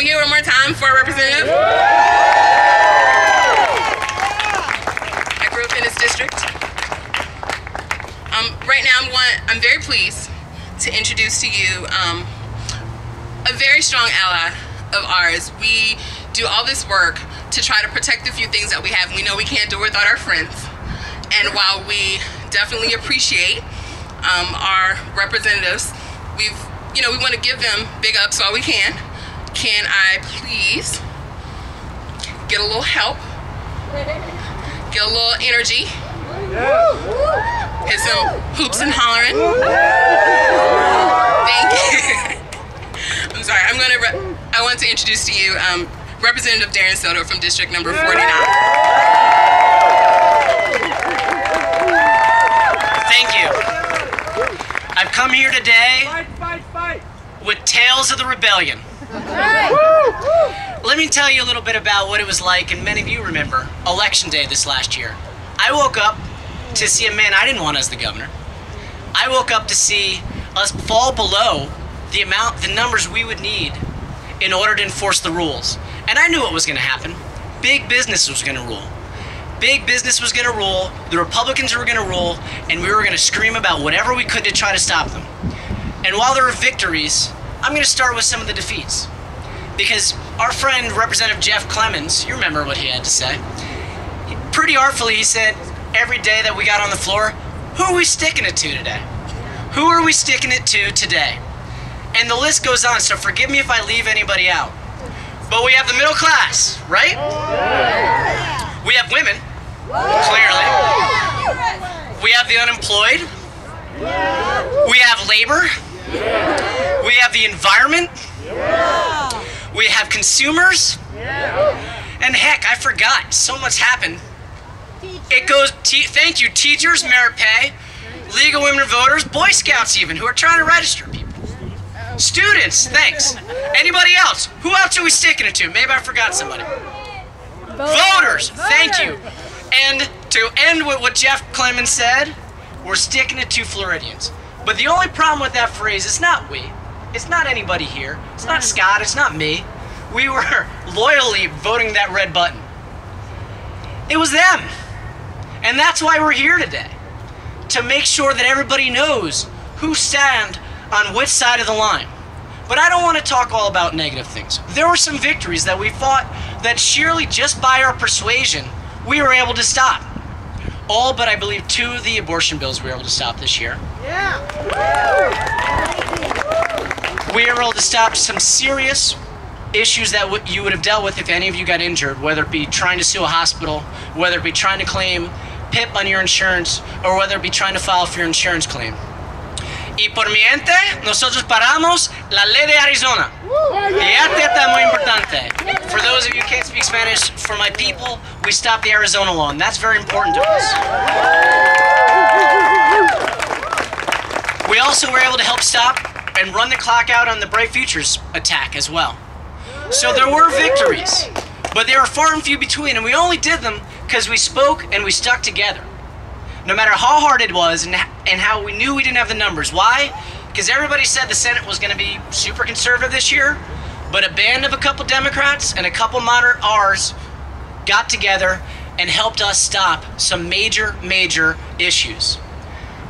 we hear one more time for our representative? I grew up in this district. Right now, I'm very pleased to introduce to you a very strong ally of ours. We do all this work to try to protect the few things that we have. We know we can't do it without our friends. And while we definitely appreciate our representatives, we want to give them big ups while we can. Can I please get a little help? Get a little energy? Hit some hoops and hollering. Thank you. I'm sorry. I want to introduce to you Representative Darren Soto from District Number 49. Thank you. I've come here today with tales of the rebellion. Let me tell you a little bit about what it was like, and many of you remember, Election Day this last year. I woke up to see a man I didn't want as the governor. I woke up to see us fall below the numbers we would need in order to enforce the rules. And I knew what was going to happen. Big business was going to rule. Big business was going to rule, the Republicans were going to rule, and we were going to scream about whatever we could to try to stop them. And while there were victories, I'm going to start with some of the defeats. Because our friend, Representative Jeff Clemens, you remember what he had to say. Pretty artfully, he said, every day that we got on the floor, who are we sticking it to today? Who are we sticking it to today? And the list goes on, so forgive me if I leave anybody out. But we have the middle class, right? We have women, clearly. We have the unemployed. We have labor. We have the environment. We have consumers. And heck, I forgot, so much happened. It goes, thank you, teachers, merit pay, League of Women Voters, Boy Scouts even, who are trying to register people. Students, thanks. Anybody else? Who else are we sticking it to? Maybe I forgot somebody. Voters, thank you. And to end with what Jeff Clemens said, we're sticking it to Floridians. But the only problem with that phrase is not we. It's not anybody here. It's not Scott. It's not me. We were loyally voting that red button. It was them. And that's why we're here today. To make sure that everybody knows who stand on which side of the line. But I don't want to talk all about negative things. There were some victories that we fought that sheerly just by our persuasion, we were able to stop. All but I believe 2 of the abortion bills we were able to stop this year. Yeah. We were able to stop some serious issues that you would have dealt with if any of you got injured, whether it be trying to sue a hospital, whether it be trying to claim PIP on your insurance, or whether it be trying to file for your insurance claim. Y por mi ente, nosotros paramos la ley de Arizona. Y esta está muy importante. For those of you who can't speak Spanish, for my people, we stopped the Arizona law, and that's very important to us. We also were able to help stop and run the clock out on the Bright Futures attack as well. So there were victories, but they were far and few between, and we only did them because we spoke and we stuck together. No matter how hard it was and how we knew we didn't have the numbers. Why? Because everybody said the Senate was going to be super conservative this year, but a band of a couple Democrats and a couple moderate R's got together and helped us stop some major issues.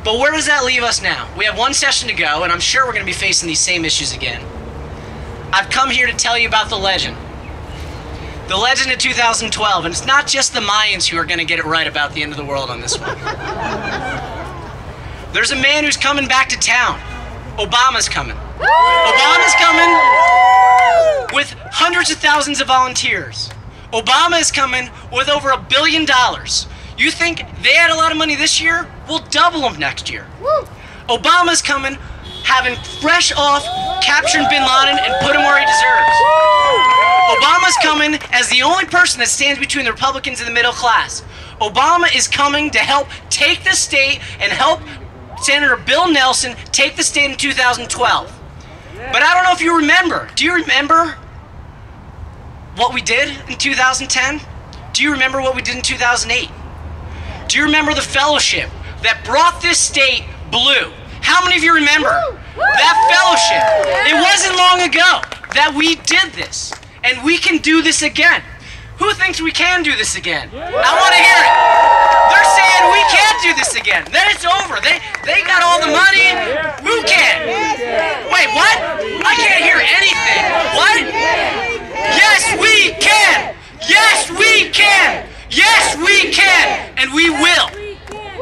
But where does that leave us now? We have one session to go, and I'm sure we're going to be facing these same issues again. I've come here to tell you about the legend. The legend of 2012, and it's not just the Mayans who are going to get it right about the end of the world on this one. There's a man who's coming back to town. Obama's coming. Obama's coming with hundreds of thousands of volunteers. Obama is coming with over $1 billion. You think they had a lot of money this year? We'll double them next year. Obama's coming, having fresh off capturing bin Laden and put him where he deserves. Obama's coming as the only person that stands between the Republicans and the middle class. Obama is coming to help take the state and help Senator Bill Nelson take the state in 2012. But I don't know if you remember. Do you remember what we did in 2010? Do you remember what we did in 2008? Do you remember the fellowship that brought this state blue? How many of you remember that fellowship? It wasn't long ago that we did this. and we can do this again. Who thinks we can do this again? I want to hear it. They're saying we can't do this again. Then it's over. They got all the money. Who can? Wait, what? I can't hear anything. What? Yes, we can. Yes, we can. Yes, we can. And we will.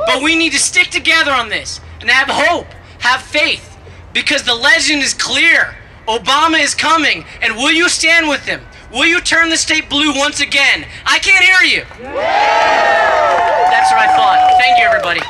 But we need to stick together on this and have hope, have faith, because the legend is clear. Obama is coming, and will you stand with him? Will you turn the state blue once again? I can't hear you. That's what I thought. Thank you, everybody.